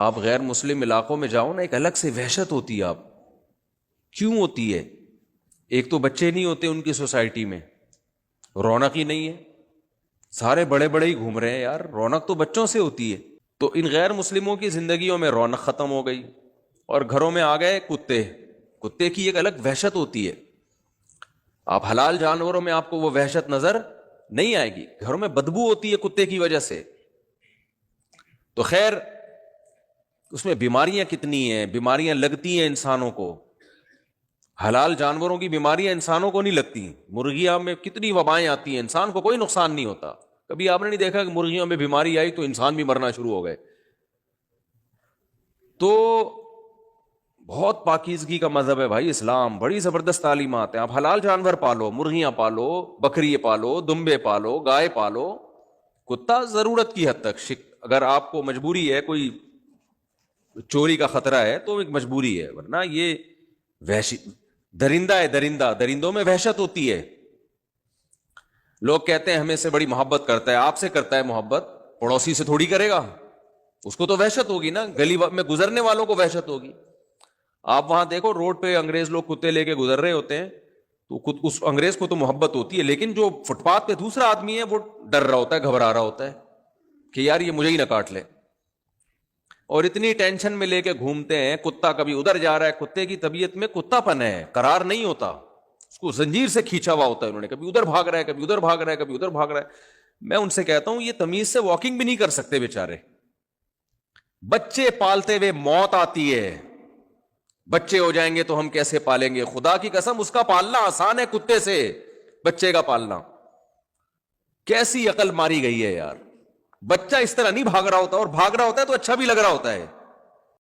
آپ غیر مسلم علاقوں میں جاؤ نا، ایک الگ سے وحشت ہوتی ہے. آپ کیوں ہوتی ہے؟ ایک تو بچے نہیں ہوتے ان کی سوسائٹی میں، رونق ہی نہیں ہے، سارے بڑے بڑے ہی گھوم رہے ہیں یار، رونق تو بچوں سے ہوتی ہے. تو ان غیر مسلموں کی زندگیوں میں رونق ختم ہو گئی، اور گھروں میں آ گئے کتے. کتے کی ایک الگ وحشت ہوتی ہے. آپ حلال جانوروں میں آپ کو وہ وحشت نظر نہیں آئے گی، گھروں میں بدبو ہوتی ہے کتے کی وجہ سے. تو خیر اس میں بیماریاں کتنی ہیں، بیماریاں لگتی ہیں انسانوں کو. حلال جانوروں کی بیماریاں انسانوں کو نہیں لگتی. مرغیاں میں کتنی وبائیں آتی ہیں، انسان کو کوئی نقصان نہیں ہوتا. کبھی آپ نے نہیں دیکھا کہ مرغیوں میں بیماری آئی تو انسان بھی مرنا شروع ہو گئے. تو بہت پاکیزگی کا مذہب ہے بھائی اسلام، بڑی زبردست تعلیمات ہیں. آپ حلال جانور پالو، مرغیاں پالو، بکری پالو، دمبے پالو، گائے پالو. کتا ضرورت کی حد تک، اگر آپ کو مجبوری ہے، کوئی چوری کا خطرہ ہے تو ایک مجبوری ہے، ورنہ یہ وحشی درندہ ہے. درندوں میں وحشت ہوتی ہے. لوگ کہتے ہیں ہمیں سے بڑی محبت کرتا ہے، آپ سے کرتا ہے محبت، پڑوسی سے تھوڑی کرے گا. اس کو تو وحشت ہوگی نا، گلی میں گزرنے والوں کو وحشت ہوگی. آپ وہاں دیکھو روڈ پہ انگریز لوگ کتے لے کے گزر رہے ہوتے ہیں تو اس انگریز کو تو محبت ہوتی ہے، لیکن جو فٹ پاتھ پہ دوسرا آدمی ہے وہ ڈر رہا ہوتا ہے، گھبرا رہا ہوتا ہے کہ یار یہ مجھے ہی نہ کاٹ لے. اور اتنی ٹینشن میں لے کے گھومتے ہیں. کتا کبھی ادھر جا رہا ہے، کتے کی طبیعت میں کتا پن ہے، قرار نہیں ہوتا، اس کو زنجیر سے کھینچا ہوا ہوتا ہے انہوں نے، کبھی ادھر بھاگ رہا ہے، کبھی ادھر بھاگ رہا ہے، کبھی ادھر بھاگ رہا ہے. میں ان سے کہتا ہوں یہ تمیز سے واکنگ بھی نہیں کر سکتے بیچارے. بچے پالتے ہوئے موت آتی ہے، بچے ہو جائیں گے تو ہم کیسے پالیں گے؟ خدا کی قسم اس کا پالنا آسان ہے کتے سے بچے کا پالنا. کیسی عقل ماری گئی ہے یار. بچہ اس طرح نہیں بھاگ رہا ہوتا، اور بھاگ رہا ہوتا ہے تو اچھا بھی لگ رہا ہوتا ہے.